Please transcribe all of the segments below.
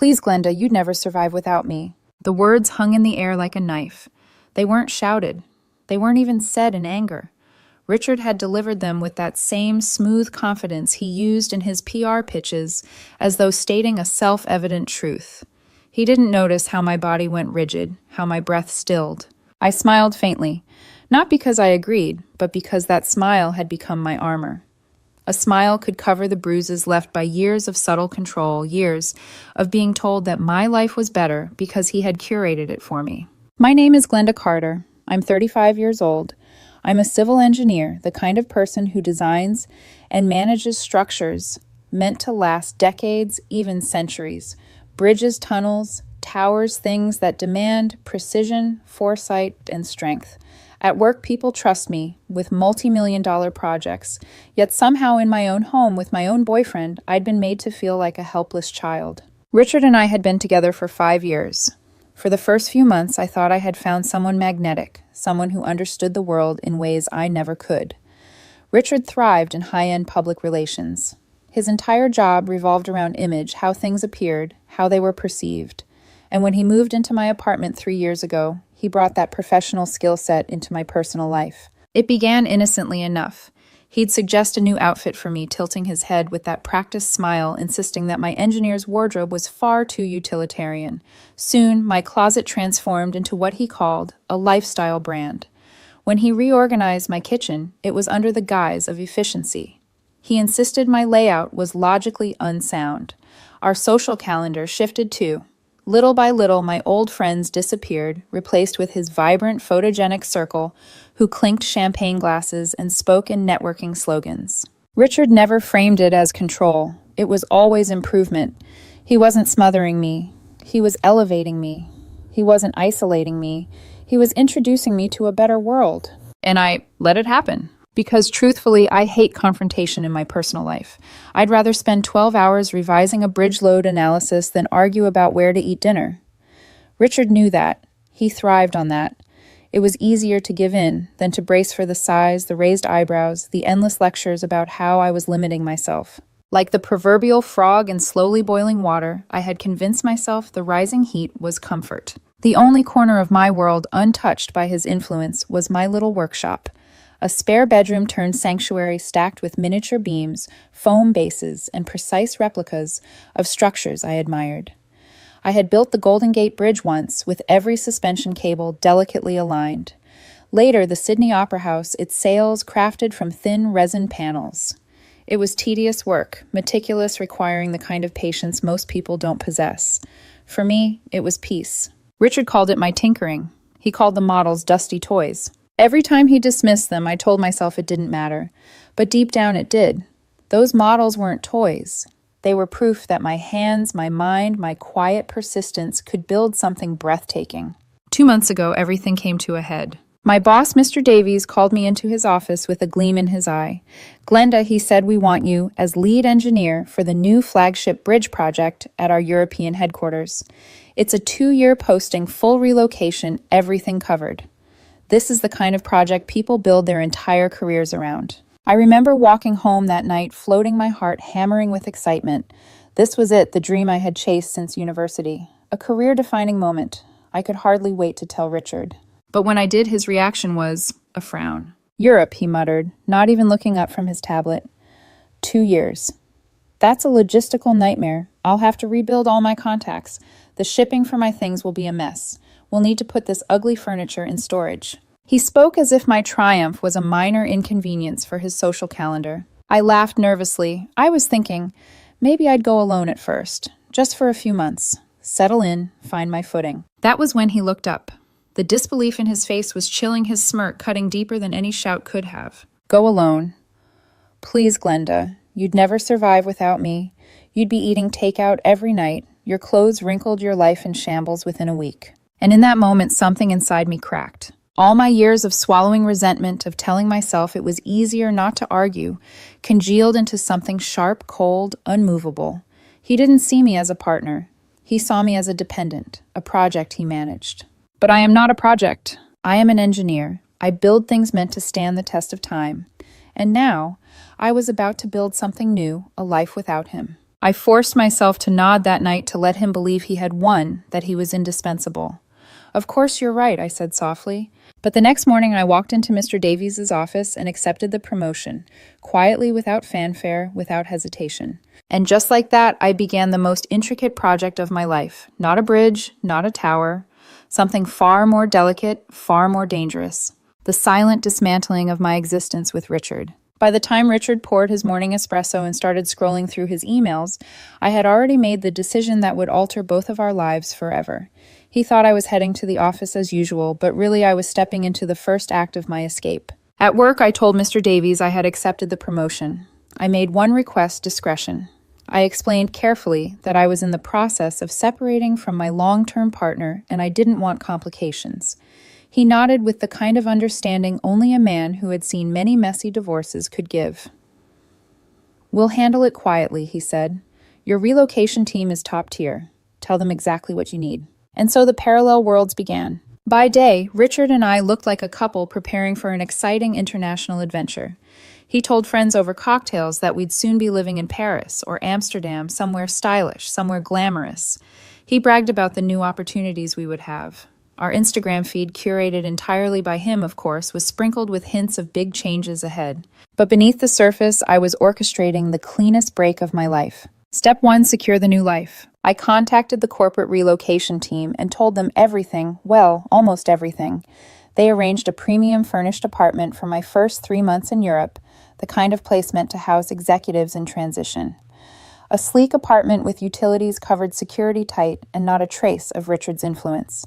Please, Glenda, you'd never survive without me. The words hung in the air like a knife. They weren't shouted. They weren't even said in anger. Richard had delivered them with that same smooth confidence he used in his PR pitches, as though stating a self-evident truth. He didn't notice how my body went rigid, how my breath stilled. I smiled faintly, not because I agreed, but because that smile had become my armor. A smile could cover the bruises left by years of subtle control, years of being told that my life was better because he had curated it for me. My name is Glenda Carter. I'm 35 years old. I'm a civil engineer, the kind of person who designs and manages structures meant to last decades, even centuries. Bridges, tunnels, towers, things that demand precision, foresight, and strength. At work, people trust me with multi-million-dollar projects, yet somehow in my own home with my own boyfriend, I'd been made to feel like a helpless child. Richard and I had been together for 5 years. For the first few months, I thought I had found someone magnetic, someone who understood the world in ways I never could. Richard thrived in high-end public relations. His entire job revolved around image, how things appeared, how they were perceived. And when he moved into my apartment 3 years ago, he brought that professional skill set into my personal life. It began innocently enough. He'd suggest a new outfit for me, tilting his head with that practiced smile, insisting that my engineer's wardrobe was far too utilitarian. Soon, my closet transformed into what he called a lifestyle brand. When he reorganized my kitchen, it was under the guise of efficiency. He insisted my layout was logically unsound. Our social calendar shifted too. Little by little, my old friends disappeared, replaced with his vibrant, photogenic circle, who clinked champagne glasses and spoke in networking slogans. Richard never framed it as control. It was always improvement. He wasn't smothering me. He was elevating me. He wasn't isolating me. He was introducing me to a better world. And I let it happen. Because truthfully, I hate confrontation in my personal life. I'd rather spend 12 hours revising a bridge load analysis than argue about where to eat dinner. Richard knew that. He thrived on that. It was easier to give in than to brace for the sighs, the raised eyebrows, the endless lectures about how I was limiting myself. Like the proverbial frog in slowly boiling water, I had convinced myself the rising heat was comfort. The only corner of my world untouched by his influence was my little workshop. A spare bedroom turned sanctuary stacked with miniature beams, foam bases, and precise replicas of structures I admired. I had built the Golden Gate Bridge once, with every suspension cable delicately aligned. Later, the Sydney Opera House, its sails crafted from thin resin panels. It was tedious work, meticulous, requiring the kind of patience most people don't possess. For me, it was peace. Richard called it my tinkering. He called the models dusty toys. Every time he dismissed them, I told myself it didn't matter. But deep down it did. Those models weren't toys. They were proof that my hands, my mind, my quiet persistence could build something breathtaking. 2 months ago, everything came to a head. My boss, Mr. Davies, called me into his office with a gleam in his eye. Glenda, he said, we want you as lead engineer for the new flagship bridge project at our European headquarters. It's a 2-year posting, full relocation, everything covered. This is the kind of project people build their entire careers around. I remember walking home that night, floating my heart, hammering with excitement. This was it, the dream I had chased since university. A career-defining moment. I could hardly wait to tell Richard. But when I did, his reaction was a frown. Europe, he muttered, not even looking up from his tablet. 2 years. That's a logistical nightmare. I'll have to rebuild all my contacts. The shipping for my things will be a mess. We'll need to put this ugly furniture in storage. He spoke as if my triumph was a minor inconvenience for his social calendar. I laughed nervously. I was thinking, maybe I'd go alone at first, just for a few months. Settle in, find my footing. That was when he looked up. The disbelief in his face was chilling his smirk, cutting deeper than any shout could have. Go alone. Please, Glenda. You'd never survive without me. You'd be eating takeout every night. Your clothes wrinkled, your life in shambles within a week. And in that moment, something inside me cracked. All my years of swallowing resentment, of telling myself it was easier not to argue, congealed into something sharp, cold, unmovable. He didn't see me as a partner. He saw me as a dependent, a project he managed. But I am not a project. I am an engineer. I build things meant to stand the test of time. And now, I was about to build something new, a life without him. I forced myself to nod that night to let him believe he had won, that he was indispensable. "Of course you're right," I said softly. But the next morning I walked into Mr. Davies's office and accepted the promotion, quietly, without fanfare, without hesitation. And just like that, I began the most intricate project of my life. Not a bridge, not a tower, something far more delicate, far more dangerous. The silent dismantling of my existence with Richard. By the time Richard poured his morning espresso and started scrolling through his emails, I had already made the decision that would alter both of our lives forever. He thought I was heading to the office as usual, but really I was stepping into the first act of my escape. At work, I told Mr. Davies I had accepted the promotion. I made one request: discretion. I explained carefully that I was in the process of separating from my long-term partner and I didn't want complications. He nodded with the kind of understanding only a man who had seen many messy divorces could give. "We'll handle it quietly," he said. "Your relocation team is top tier. Tell them exactly what you need." And so the parallel worlds began. By day, Richard and I looked like a couple preparing for an exciting international adventure. He told friends over cocktails that we'd soon be living in Paris or Amsterdam, somewhere stylish, somewhere glamorous. He bragged about the new opportunities we would have. Our Instagram feed, curated entirely by him, of course, was sprinkled with hints of big changes ahead. But beneath the surface, I was orchestrating the cleanest break of my life. Step 1, secure the new life. I contacted the corporate relocation team and told them everything, well, almost everything. They arranged a premium furnished apartment for my first 3 months in Europe, the kind of place meant to house executives in transition. A sleek apartment with utilities covered security tight and not a trace of Richard's influence.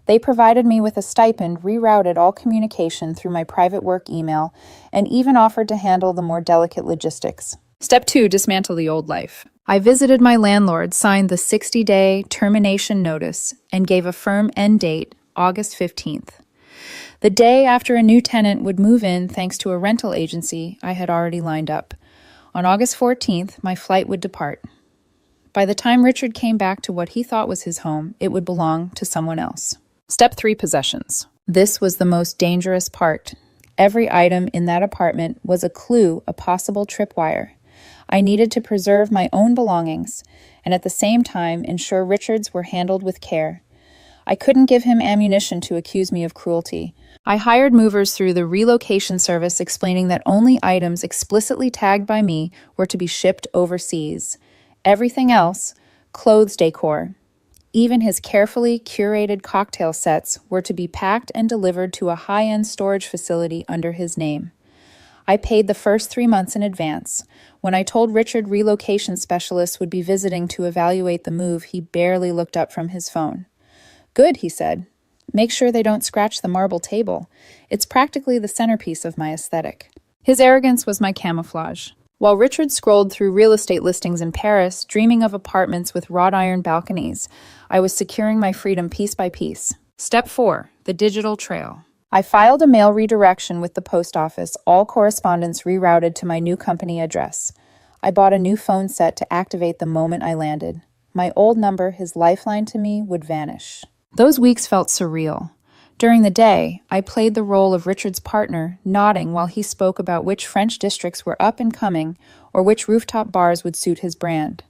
They provided me with a stipend, rerouted all communication through my private work email, and even offered to handle the more delicate logistics. Step 2, dismantle the old life. I visited my landlord, signed the 60-day termination notice, and gave a firm end date, August 15th. The day after a new tenant would move in thanks to a rental agency I had already lined up. On August 14th, my flight would depart. By the time Richard came back to what he thought was his home, it would belong to someone else. Step 3, possessions. This was the most dangerous part. Every item in that apartment was a clue, a possible tripwire. I needed to preserve my own belongings, and at the same time ensure Richard's were handled with care. I couldn't give him ammunition to accuse me of cruelty. I hired movers through the relocation service, explaining that only items explicitly tagged by me were to be shipped overseas. Everything else, clothes decor, even his carefully curated cocktail sets, were to be packed and delivered to a high-end storage facility under his name. I paid the first 3 months in advance. When I told Richard relocation specialists would be visiting to evaluate the move, he barely looked up from his phone. "Good," he said. "Make sure they don't scratch the marble table. It's practically the centerpiece of my aesthetic." His arrogance was my camouflage. While Richard scrolled through real estate listings in Paris, dreaming of apartments with wrought iron balconies, I was securing my freedom piece by piece. Step 4, the digital trail. I filed a mail redirection with the post office, all correspondence rerouted to my new company address. I bought a new phone set to activate the moment I landed. My old number, his lifeline to me, would vanish. Those weeks felt surreal. During the day, I played the role of Richard's partner, nodding while he spoke about which French districts were up and coming or which rooftop bars would suit his brand.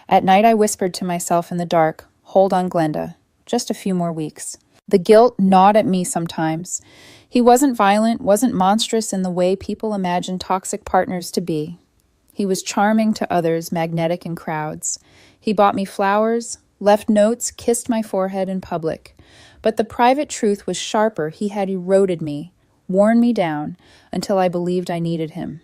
At night, I whispered to myself in the dark, "Hold on, Glenda. Just a few more weeks." The guilt gnawed at me sometimes. He wasn't violent, wasn't monstrous in the way people imagine toxic partners to be. He was charming to others, magnetic in crowds. He bought me flowers, left notes, kissed my forehead in public. But the private truth was sharper. He had eroded me, worn me down, until I believed I needed him.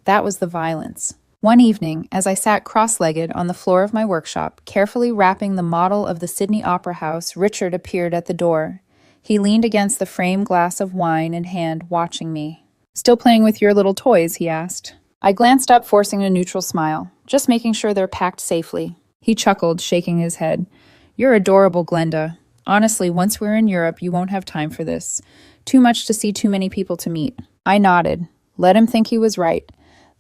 That was the violence. One evening, as I sat cross-legged on the floor of my workshop, carefully wrapping the model of the Sydney Opera House, Richard appeared at the door. He leaned against the framed glass of wine in hand, watching me. "Still playing with your little toys?" he asked. I glanced up, forcing a neutral smile, just making sure they're packed safely. He chuckled, shaking his head. "You're adorable, Glenda. Honestly, once we're in Europe, you won't have time for this. Too much to see, too many people to meet." I nodded. Let him think he was right.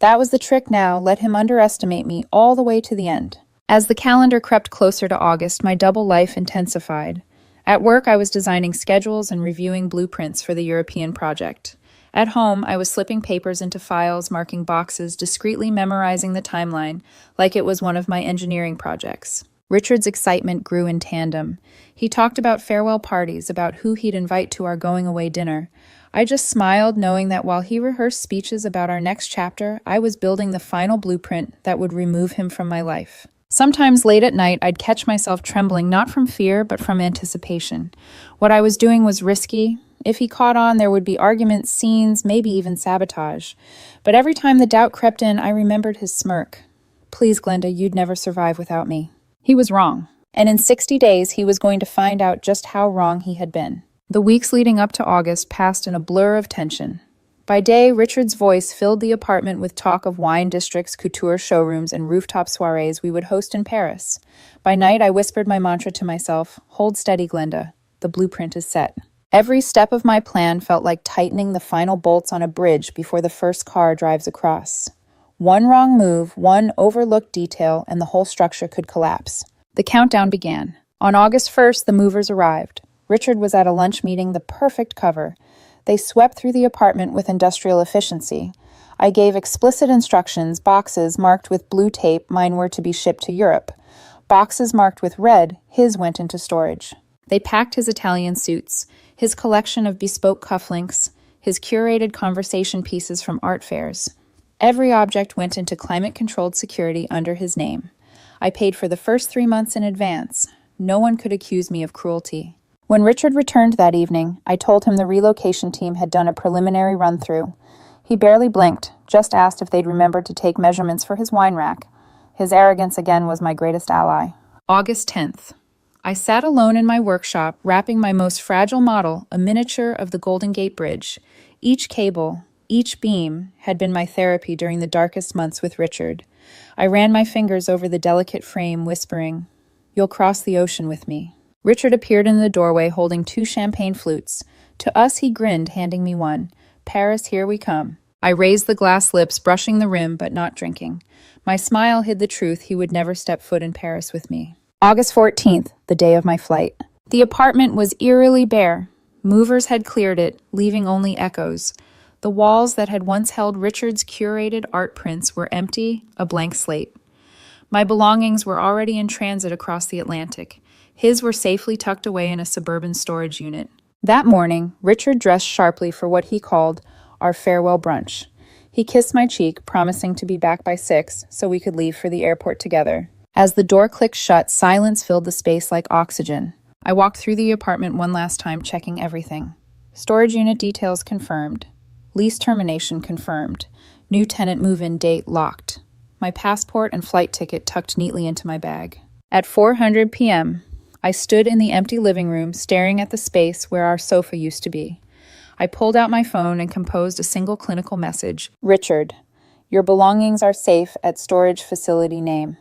That was the trick now, let him underestimate me all the way to the end. As the calendar crept closer to August, my double life intensified. At work, I was designing schedules and reviewing blueprints for the European project. At home, I was slipping papers into files, marking boxes, discreetly memorizing the timeline like it was one of my engineering projects. Richard's excitement grew in tandem. He talked about farewell parties, about who he'd invite to our going-away dinner. I just smiled, knowing that while he rehearsed speeches about our next chapter, I was building the final blueprint that would remove him from my life. Sometimes late at night, I'd catch myself trembling, not from fear, but from anticipation. What I was doing was risky. If he caught on, there would be arguments, scenes, maybe even sabotage. But every time the doubt crept in, I remembered his smirk. "Please, Glenda, you'd never survive without me." He was wrong. And in 60 days, he was going to find out just how wrong he had been. The weeks leading up to August passed in a blur of tension. By day, Richard's voice filled the apartment with talk of wine districts, couture showrooms, and rooftop soirees we would host in Paris. By night, I whispered my mantra to myself, "Hold steady, Glenda. The blueprint is set." Every step of my plan felt like tightening the final bolts on a bridge before the first car drives across. One wrong move, one overlooked detail, and the whole structure could collapse. The countdown began. On August 1st, the movers arrived. Richard was at a lunch meeting, the perfect cover. They swept through the apartment with industrial efficiency. I gave explicit instructions, boxes marked with blue tape, mine were to be shipped to Europe. Boxes marked with red, his went into storage. They packed his Italian suits, his collection of bespoke cufflinks, his curated conversation pieces from art fairs. Every object went into climate-controlled security under his name. I paid for the first 3 months in advance. No one could accuse me of cruelty. When Richard returned that evening, I told him the relocation team had done a preliminary run-through. He barely blinked, just asked if they'd remembered to take measurements for his wine rack. His arrogance again was my greatest ally. August 10th. I sat alone in my workshop, wrapping my most fragile model, a miniature of the Golden Gate Bridge. Each cable, each beam, had been my therapy during the darkest months with Richard. I ran my fingers over the delicate frame, whispering, "You'll cross the ocean with me." Richard appeared in the doorway holding 2 champagne flutes. To us, he grinned, handing me one. "Paris, here we come." I raised the glass lips, brushing the rim, but not drinking. My smile hid the truth he would never step foot in Paris with me. August 14th, the day of my flight. The apartment was eerily bare. Movers had cleared it, leaving only echoes. The walls that had once held Richard's curated art prints were empty, a blank slate. My belongings were already in transit across the Atlantic. His were safely tucked away in a suburban storage unit. That morning, Richard dressed sharply for what he called our farewell brunch. He kissed my cheek, promising to be back by 6 so we could leave for the airport together. As the door clicked shut, silence filled the space like oxygen. I walked through the apartment one last time, checking everything. Storage unit details confirmed. Lease termination confirmed. New tenant move-in date locked. My passport and flight ticket tucked neatly into my bag. At 4:00 p.m., I stood in the empty living room, staring at the space where our sofa used to be. I pulled out my phone and composed a single clinical message. "Richard, your belongings are safe at storage facility name.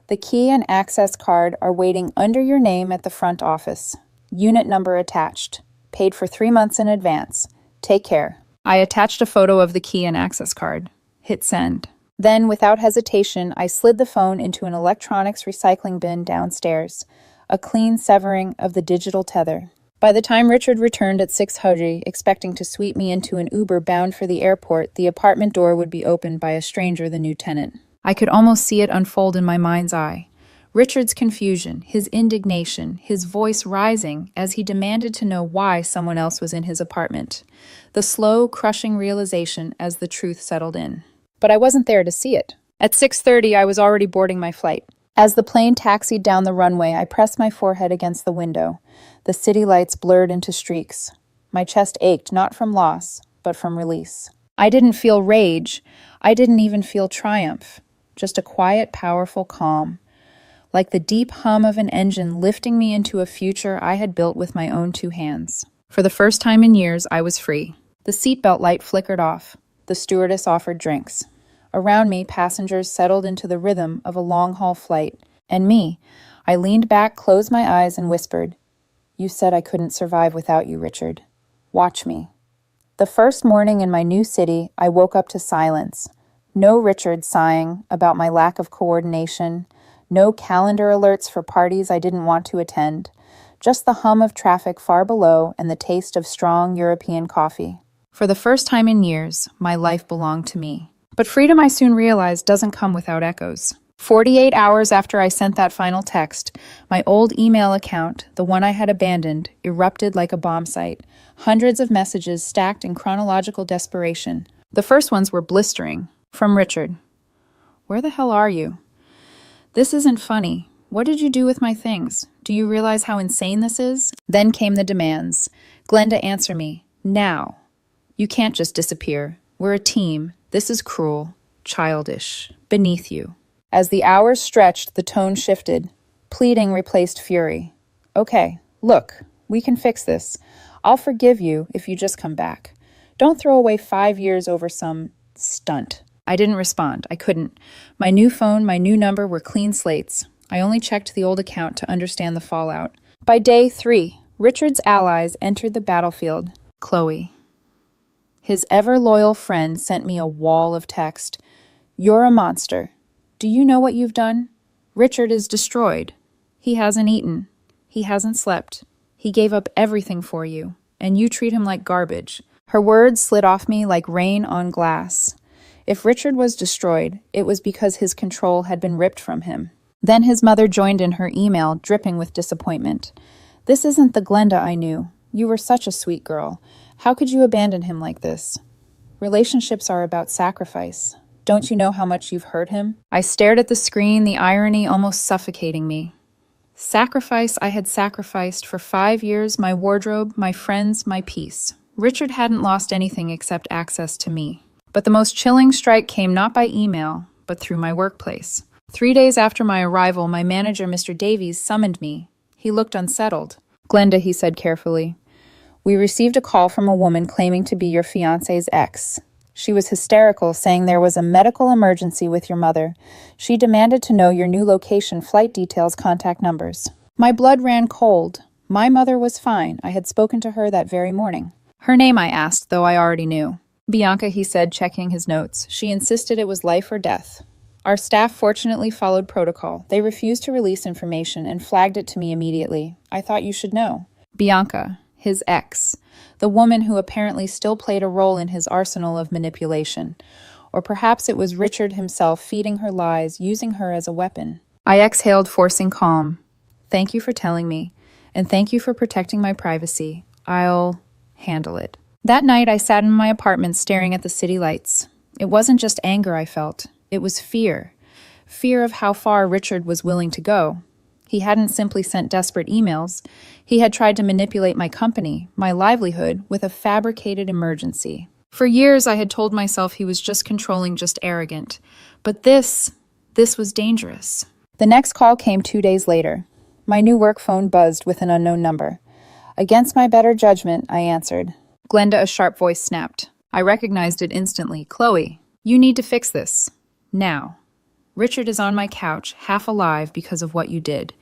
The key and access card are waiting under your name at the front office. Unit number attached. Paid for 3 months in advance. Take care." I attached a photo of the key and access card. Hit send. Then, without hesitation, I slid the phone into an electronics recycling bin downstairs, a clean severing of the digital tether. By the time Richard returned at 6:00, expecting to sweep me into an Uber bound for the airport, the apartment door would be opened by a stranger, the new tenant. I could almost see it unfold in my mind's eye. Richard's confusion, his indignation, his voice rising as he demanded to know why someone else was in his apartment. The slow, crushing realization as the truth settled in. But I wasn't there to see it. At 6:30, I was already boarding my flight. As the plane taxied down the runway, I pressed my forehead against the window. The city lights blurred into streaks. My chest ached, not from loss, but from release. I didn't feel rage. I didn't even feel triumph. Just a quiet, powerful calm. Like the deep hum of an engine lifting me into a future I had built with my own 2 hands. For the first time in years, I was free. The seatbelt light flickered off. The stewardess offered drinks. Around me, passengers settled into the rhythm of a long-haul flight. And me, I leaned back, closed my eyes, and whispered, "You said I couldn't survive without you, Richard. Watch me." The first morning in my new city, I woke up to silence. No Richard sighing about my lack of coordination. No calendar alerts for parties I didn't want to attend. Just the hum of traffic far below and the taste of strong European coffee. For the first time in years, my life belonged to me. But freedom, I soon realized, doesn't come without echoes. 48 hours after I sent that final text, my old email account, the one I had abandoned, erupted like a bomb site. Hundreds of messages stacked in chronological desperation. The first ones were blistering. From Richard. Where the hell are you? This isn't funny. What did you do with my things? Do you realize how insane this is? Then came the demands. Glenda, answer me. Now. You can't just disappear. We're a team. This is cruel, childish, beneath you. As the hours stretched, the tone shifted. Pleading replaced fury. Okay, look, we can fix this. I'll forgive you if you just come back. Don't throw away 5 years over some stunt. I didn't respond. I couldn't. My new phone, my new number were clean slates. I only checked the old account to understand the fallout. By day 3, Richard's allies entered the battlefield. Chloe. His ever-loyal friend sent me a wall of text. You're a monster. Do you know what you've done? Richard is destroyed. He hasn't eaten. He hasn't slept. He gave up everything for you, and you treat him like garbage. Her words slid off me like rain on glass. If Richard was destroyed, it was because his control had been ripped from him. Then his mother joined in her email, dripping with disappointment. This isn't the Glenda I knew. You were such a sweet girl. How could you abandon him like this? Relationships are about sacrifice. Don't you know how much you've hurt him? I stared at the screen, the irony almost suffocating me. Sacrifice I had sacrificed for 5 years, my wardrobe, my friends, my peace. Richard hadn't lost anything except access to me. But the most chilling strike came not by email, but through my workplace. 3 days after my arrival, my manager, Mr. Davies, summoned me. He looked unsettled. Glenda, he said carefully, we received a call from a woman claiming to be your fiancé's ex. She was hysterical, saying there was a medical emergency with your mother. She demanded to know your new location, flight details, contact numbers. My blood ran cold. My mother was fine. I had spoken to her that very morning. Her name I asked, though I already knew. Bianca, he said, checking his notes. She insisted it was life or death. Our staff fortunately followed protocol. They refused to release information and flagged it to me immediately. I thought you should know. Bianca, his ex, the woman who apparently still played a role in his arsenal of manipulation. Or perhaps it was Richard himself feeding her lies, using her as a weapon. I exhaled, forcing calm. Thank you for telling me, and thank you for protecting my privacy. I'll handle it. That night, I sat in my apartment staring at the city lights. It wasn't just anger I felt. It was fear. Fear of how far Richard was willing to go. He hadn't simply sent desperate emails. He had tried to manipulate my company, my livelihood, with a fabricated emergency. For years, I had told myself he was just controlling, just arrogant. But this was dangerous. The next call came 2 days later. My new work phone buzzed with an unknown number. Against my better judgment, I answered. Glenda, a sharp voice snapped. I recognized it instantly. Chloe, you need to fix this. Now. Richard is on my couch, half alive because of what you did.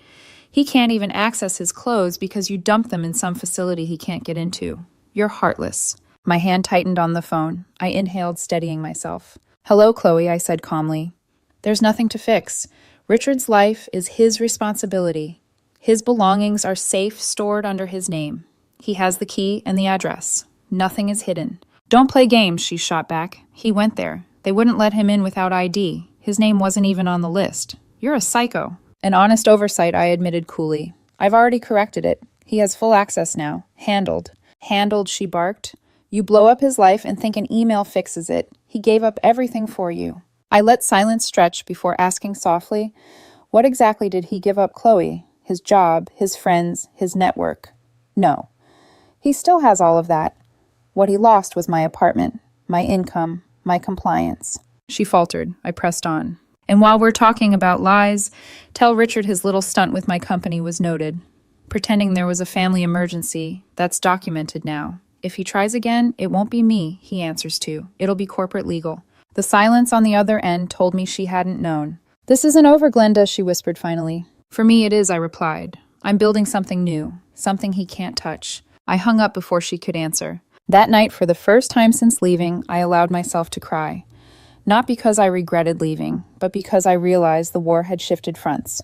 He can't even access his clothes because you dumped them in some facility he can't get into. You're heartless. My hand tightened on the phone. I inhaled, steadying myself. Hello, Chloe, I said calmly. There's nothing to fix. Richard's life is his responsibility. His belongings are safe, stored under his name. He has the key and the address. Nothing is hidden. Don't play games, she shot back. He went there. They wouldn't let him in without ID. His name wasn't even on the list. You're a psycho. An honest oversight, I admitted coolly. I've already corrected it. He has full access now. Handled. Handled, she barked. You blow up his life and think an email fixes it. He gave up everything for you. I let silence stretch before asking softly, what exactly did he give up, Chloe? His job, his friends, his network? No. He still has all of that. What he lost was my apartment, my income, my compliance. She faltered. I pressed on. And while we're talking about lies, tell Richard his little stunt with my company was noted. Pretending there was a family emergency, that's documented now. If he tries again, it won't be me he answers to. It'll be corporate legal. The silence on the other end told me she hadn't known. This isn't over, Glenda, she whispered finally. For me it is, I replied. I'm building something new, something he can't touch. I hung up before she could answer. That night, for the first time since leaving, I allowed myself to cry. Not because I regretted leaving, but because I realized the war had shifted fronts.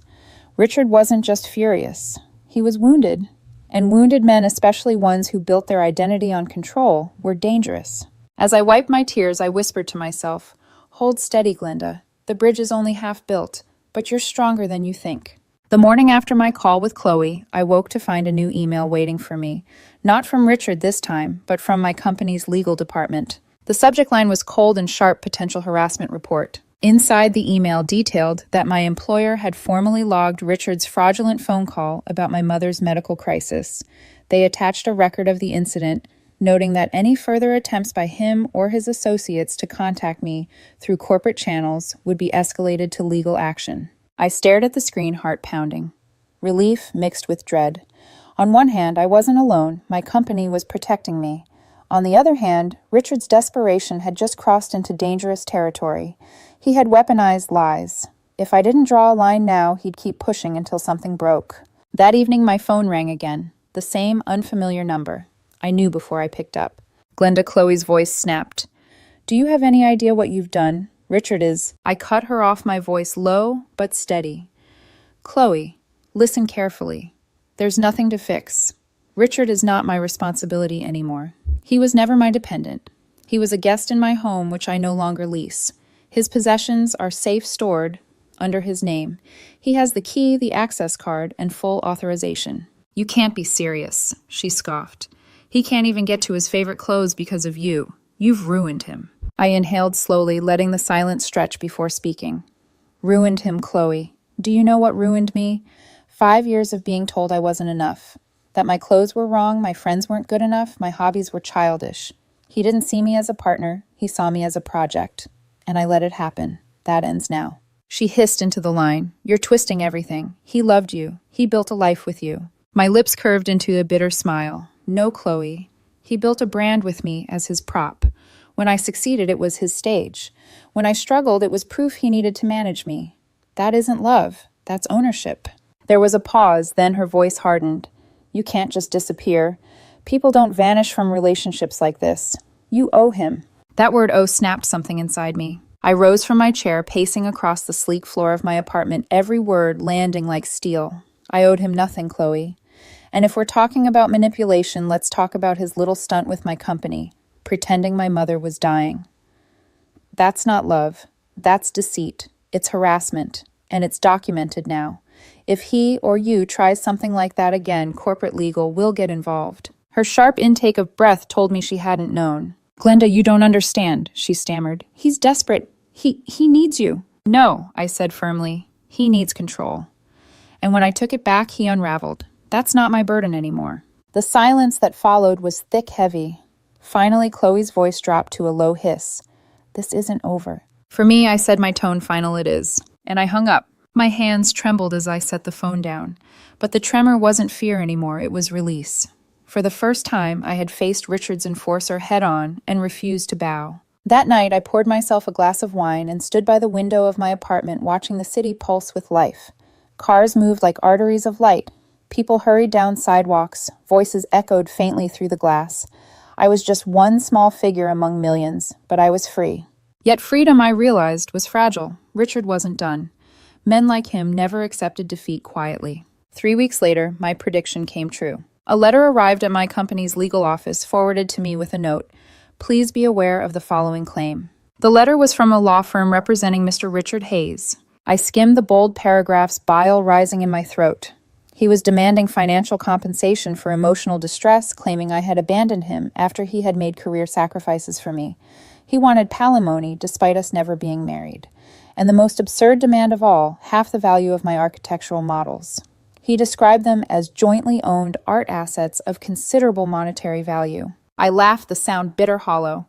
Richard wasn't just furious. He was wounded. And wounded men, especially ones who built their identity on control, were dangerous. As I wiped my tears, I whispered to myself, "Hold steady, Glenda. The bridge is only half built, but you're stronger than you think." The morning after my call with Chloe, I woke to find a new email waiting for me. Not from Richard this time, but from my company's legal department. The subject line was cold and sharp potential harassment report. Inside the email detailed that my employer had formally logged Richard's fraudulent phone call about my mother's medical crisis. They attached a record of the incident, noting that any further attempts by him or his associates to contact me through corporate channels would be escalated to legal action. I stared at the screen, heart pounding. Relief mixed with dread. On one hand, I wasn't alone. My company was protecting me. On the other hand, Richard's desperation had just crossed into dangerous territory. He had weaponized lies. If I didn't draw a line now, he'd keep pushing until something broke. That evening, my phone rang again. The same unfamiliar number. I knew before I picked up. Glenda Chloe's voice snapped. "Do you have any idea what you've done? Richard is—" I cut her off, my voice low but steady. "Chloe, listen carefully. There's nothing to fix. Richard is not my responsibility anymore. He was never my dependent. He was a guest in my home, which I no longer lease. His possessions are safe stored under his name. He has the key, the access card, and full authorization." "You can't be serious," she scoffed. "He can't even get to his favorite clothes because of you. You've ruined him." I inhaled slowly, letting the silence stretch before speaking. "Ruined him, Chloe. Do you know what ruined me? 5 years of being told I wasn't enough. That my clothes were wrong, my friends weren't good enough, my hobbies were childish. He didn't see me as a partner, he saw me as a project. And I let it happen. That ends now." She hissed into the line. "You're twisting everything. He loved you. He built a life with you." My lips curved into a bitter smile. "No, Chloe. He built a brand with me as his prop. When I succeeded, it was his stage. When I struggled, it was proof he needed to manage me. That isn't love. That's ownership." There was a pause, then her voice hardened. "You can't just disappear. People don't vanish from relationships like this. You owe him." That word "owe" snapped something inside me. I rose from my chair, pacing across the sleek floor of my apartment, every word landing like steel. I owed him nothing, Chloe. And if we're talking about manipulation, let's talk about his little stunt with my company, pretending my mother was dying. That's not love. That's deceit. It's harassment. And it's documented now. If he or you tries something like that again, corporate legal will get involved. Her sharp intake of breath told me she hadn't known. "Glenda, you don't understand," she stammered. "He's desperate. He needs you." "No," I said firmly. "He needs control." And when I took it back, he unraveled. That's not my burden anymore. The silence that followed was thick, heavy. Finally, Chloe's voice dropped to a low hiss. "This isn't over." For me, I said my tone final it is. And I hung up. My hands trembled as I set the phone down. But the tremor wasn't fear anymore, it was release. For the first time, I had faced Richard's enforcer head-on and refused to bow. That night, I poured myself a glass of wine and stood by the window of my apartment watching the city pulse with life. Cars moved like arteries of light. People hurried down sidewalks. Voices echoed faintly through the glass. I was just one small figure among millions, but I was free. Yet freedom, I realized, was fragile. Richard wasn't done. Men like him never accepted defeat quietly. 3 weeks later, my prediction came true. A letter arrived at my company's legal office, forwarded to me with a note. "Please be aware of the following claim." The letter was from a law firm representing Mr. Richard Hayes. I skimmed the bold paragraphs, bile rising in my throat. He was demanding financial compensation for emotional distress, claiming I had abandoned him after he had made career sacrifices for me. He wanted palimony, despite us never being married. And the most absurd demand of all, half the value of my architectural models. He described them as jointly owned art assets of considerable monetary value. I laughed, the sound bitter hollow.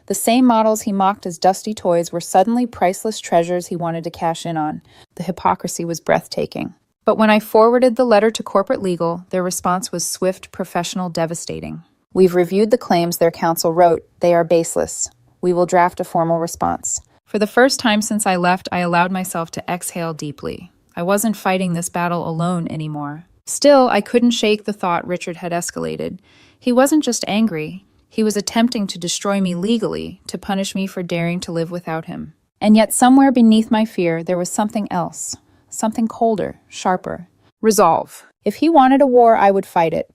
The same models he mocked as dusty toys were suddenly priceless treasures he wanted to cash in on. The hypocrisy was breathtaking. But when I forwarded the letter to corporate legal, their response was swift, professional, devastating. "We've reviewed the claims their counsel wrote. They are baseless. We will draft a formal response." For the first time since I left, I allowed myself to exhale deeply. I wasn't fighting this battle alone anymore. Still, I couldn't shake the thought Richard had escalated. He wasn't just angry. He was attempting to destroy me legally, to punish me for daring to live without him. And yet somewhere beneath my fear, there was something else. Something colder, sharper. Resolve. If he wanted a war, I would fight it.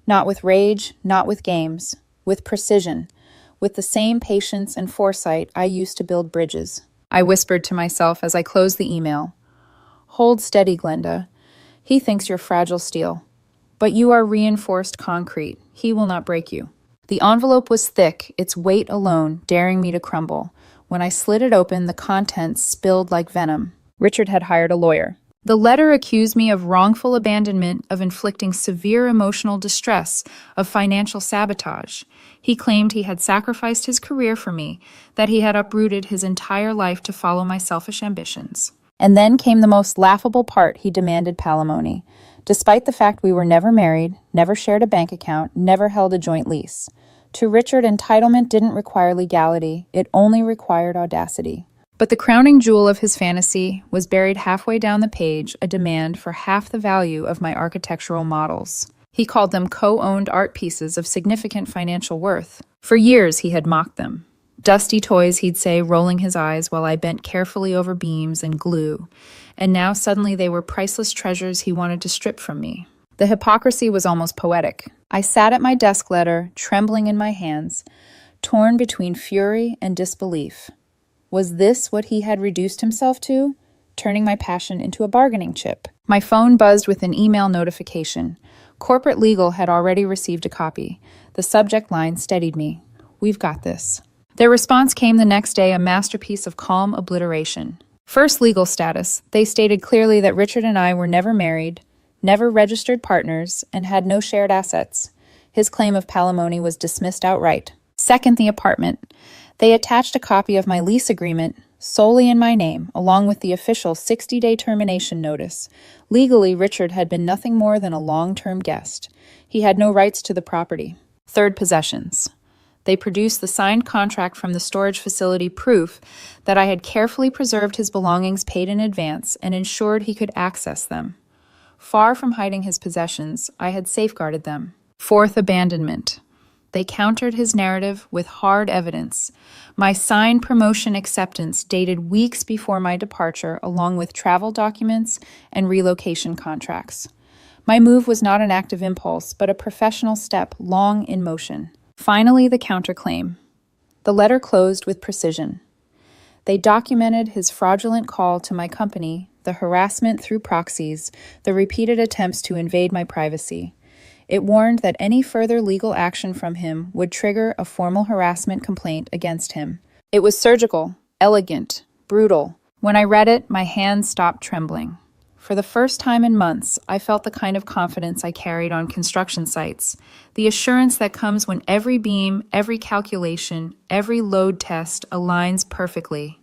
Not with rage, not with games, with precision, with the same patience and foresight I used to build bridges. I whispered to myself as I closed the email. Hold steady, Glenda. He thinks you're fragile steel. But you are reinforced concrete. He will not break you. The envelope was thick, its weight alone daring me to crumble. When I slid it open, the contents spilled like venom. Richard had hired a lawyer. The letter accused me of wrongful abandonment, of inflicting severe emotional distress, of financial sabotage. He claimed he had sacrificed his career for me, that he had uprooted his entire life to follow my selfish ambitions. And then came the most laughable part: he demanded palimony, despite the fact we were never married, never shared a bank account, never held a joint lease. To Richard, entitlement didn't require legality, it only required audacity. But the crowning jewel of his fantasy was buried halfway down the page, a demand for half the value of my architectural models. He called them co-owned art pieces of significant financial worth. For years he had mocked them. Dusty toys, he'd say, rolling his eyes while I bent carefully over beams and glue. And now suddenly they were priceless treasures he wanted to strip from me. The hypocrisy was almost poetic. I sat at my desk letter, trembling in my hands, torn between fury and disbelief. Was this what he had reduced himself to? Turning my passion into a bargaining chip. My phone buzzed with an email notification. Corporate Legal had already received a copy. The subject line steadied me. We've got this. Their response came the next day, a masterpiece of calm obliteration. First, legal status. They stated clearly that Richard and I were never married, never registered partners, and had no shared assets. His claim of palimony was dismissed outright. Second, the apartment. They attached a copy of my lease agreement, solely in my name, along with the official 60-day termination notice. Legally, Richard had been nothing more than a long-term guest. He had no rights to the property. Third, possessions. They produced the signed contract from the storage facility, proof that I had carefully preserved his belongings paid in advance and ensured he could access them. Far from hiding his possessions, I had safeguarded them. Fourth, abandonment. They countered his narrative with hard evidence. My signed promotion acceptance dated weeks before my departure, along with travel documents and relocation contracts. My move was not an act of impulse, but a professional step long in motion. Finally, the counterclaim. The letter closed with precision. They documented his fraudulent call to my company, the harassment through proxies, the repeated attempts to invade my privacy. It warned that any further legal action from him would trigger a formal harassment complaint against him. It was surgical, elegant, brutal. When I read it, my hands stopped trembling. For the first time in months, I felt the kind of confidence I carried on construction sites, the assurance that comes when every beam, every calculation, every load test aligns perfectly.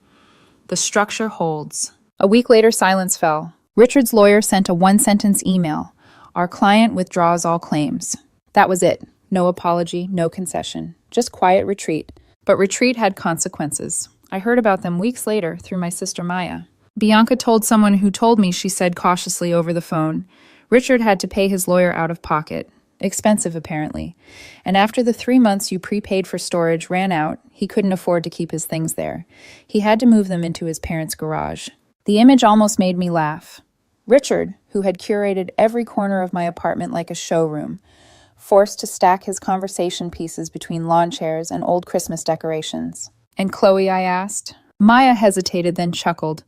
The structure holds. A week later, silence fell. Richard's lawyer sent a one-sentence email. Our client withdraws all claims. That was it. No apology, no concession. Just quiet retreat. But retreat had consequences. I heard about them weeks later through my sister Maya. Bianca told someone who told me, she said cautiously over the phone, Richard had to pay his lawyer out of pocket. Expensive, apparently. And after the 3 months you prepaid for storage ran out, he couldn't afford to keep his things there. He had to move them into his parents' garage. The image almost made me laugh. Richard, who had curated every corner of my apartment like a showroom, forced to stack his conversation pieces between lawn chairs and old Christmas decorations. And Chloe, I asked. Maya hesitated, then chuckled.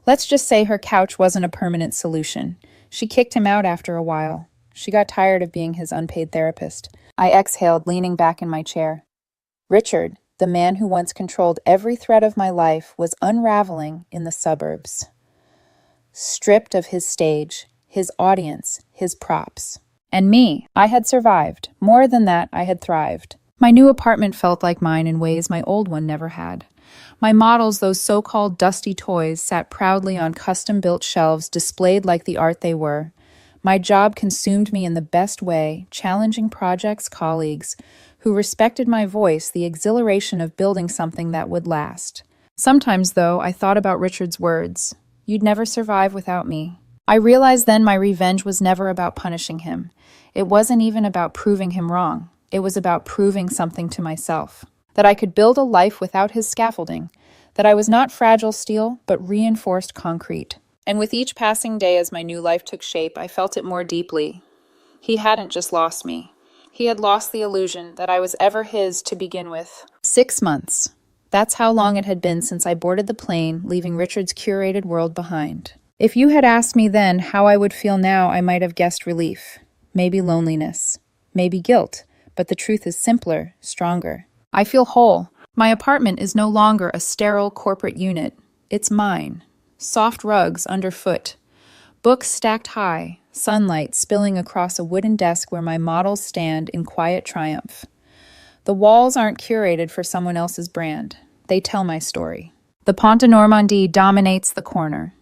Let's just say her couch wasn't a permanent solution. She kicked him out after a while. She got tired of being his unpaid therapist. I exhaled, leaning back in my chair. Richard, the man who once controlled every thread of my life, was unraveling in the suburbs. Stripped of his stage, his audience, his props. And me, I had survived. More than that, I had thrived. My new apartment felt like mine in ways my old one never had. My models, those so-called dusty toys, sat proudly on custom-built shelves displayed like the art they were. My job consumed me in the best way, challenging projects, colleagues, who respected my voice, the exhilaration of building something that would last. Sometimes, though, I thought about Richard's words. You'd never survive without me. I realized then my revenge was never about punishing him. It wasn't even about proving him wrong. It was about proving something to myself. That I could build a life without his scaffolding. That I was not fragile steel, but reinforced concrete. And with each passing day as my new life took shape, I felt it more deeply. He hadn't just lost me. He had lost the illusion that I was ever his to begin with. 6 months. That's how long it had been since I boarded the plane, leaving Richard's curated world behind. If you had asked me then how I would feel now, I might have guessed relief. Maybe loneliness. Maybe guilt. But the truth is simpler, stronger. I feel whole. My apartment is no longer a sterile corporate unit. It's mine. Soft rugs underfoot. Books stacked high. Sunlight spilling across a wooden desk where my models stand in quiet triumph. The walls aren't curated for someone else's brand. They tell my story. The Pont de Normandie dominates the corner.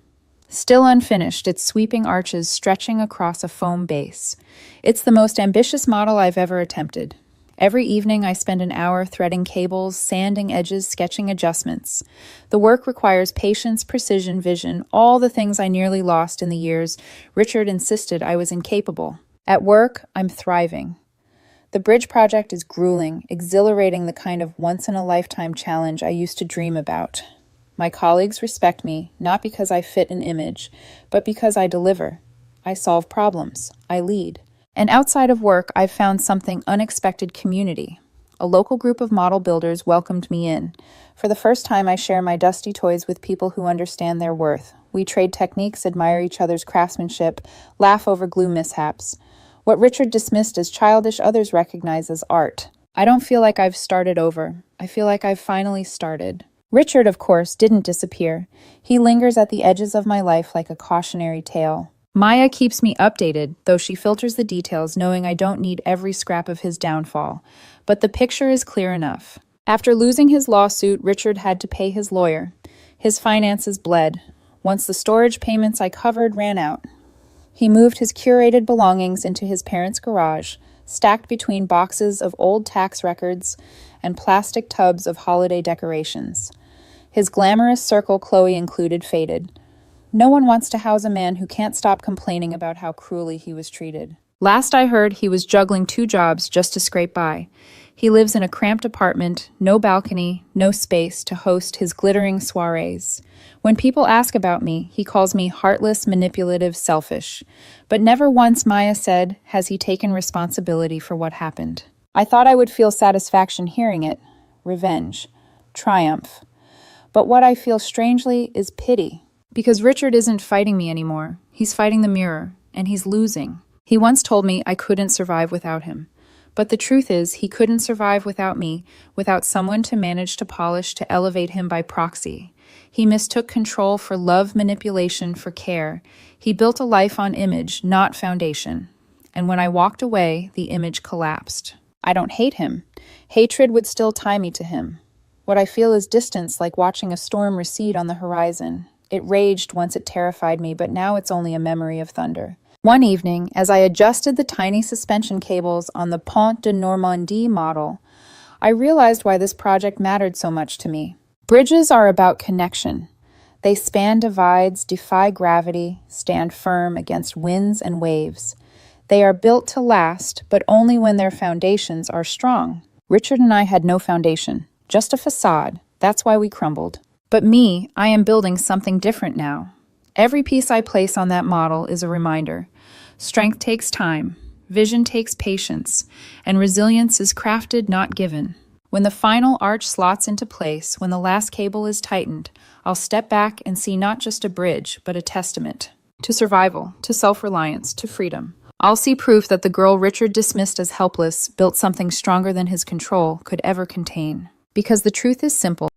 Still unfinished, its sweeping arches stretching across a foam base. It's the most ambitious model I've ever attempted. Every evening I spend an hour threading cables, sanding edges, sketching adjustments. The work requires patience, precision, vision, all the things I nearly lost in the years Richard insisted I was incapable. At work, I'm thriving. The bridge project is grueling, exhilarating, the kind of once-in-a-lifetime challenge I used to dream about. My colleagues respect me, not because I fit an image, but because I deliver. I solve problems. I lead. And outside of work, I've found something unexpected: community. A local group of model builders welcomed me in. For the first time, I share my dusty toys with people who understand their worth. We trade techniques, admire each other's craftsmanship, laugh over glue mishaps. What Richard dismissed as childish, others recognize as art. I don't feel like I've started over. I feel like I've finally started. Richard, of course, didn't disappear. He lingers at the edges of my life like a cautionary tale. Maya keeps me updated, though she filters the details, knowing I don't need every scrap of his downfall. But the picture is clear enough. After losing his lawsuit, Richard had to pay his lawyer. His finances bled. Once the storage payments I covered ran out, he moved his curated belongings into his parents' garage, stacked between boxes of old tax records and plastic tubs of holiday decorations. His glamorous circle, Chloe included, faded. No one wants to house a man who can't stop complaining about how cruelly he was treated. Last I heard, he was juggling 2 jobs just to scrape by. He lives in a cramped apartment, no balcony, no space to host his glittering soirees. When people ask about me, he calls me heartless, manipulative, selfish. But never once, Maya said, has he taken responsibility for what happened. I thought I would feel satisfaction hearing it. Revenge. Triumph. But what I feel strangely is pity. Because Richard isn't fighting me anymore. He's fighting the mirror, and he's losing. He once told me I couldn't survive without him. But the truth is, he couldn't survive without me, without someone to manage to polish, to elevate him by proxy. He mistook control for love, manipulation for care. He built a life on image, not foundation. And when I walked away, the image collapsed. I don't hate him. Hatred would still tie me to him. What I feel is distance, like watching a storm recede on the horizon. It raged once, it terrified me, but now it's only a memory of thunder. One evening, as I adjusted the tiny suspension cables on the Pont de Normandie model, I realized why this project mattered so much to me. Bridges are about connection. They span divides, defy gravity, stand firm against winds and waves. They are built to last, but only when their foundations are strong. Richard and I had no foundation, just a facade. That's why we crumbled. But me, I am building something different now. Every piece I place on that model is a reminder. Strength takes time, vision takes patience, and resilience is crafted, not given. When the final arch slots into place, when the last cable is tightened, I'll step back and see not just a bridge, but a testament. To survival, to self-reliance, to freedom. I'll see proof that the girl Richard dismissed as helpless built something stronger than his control could ever contain. Because the truth is simple.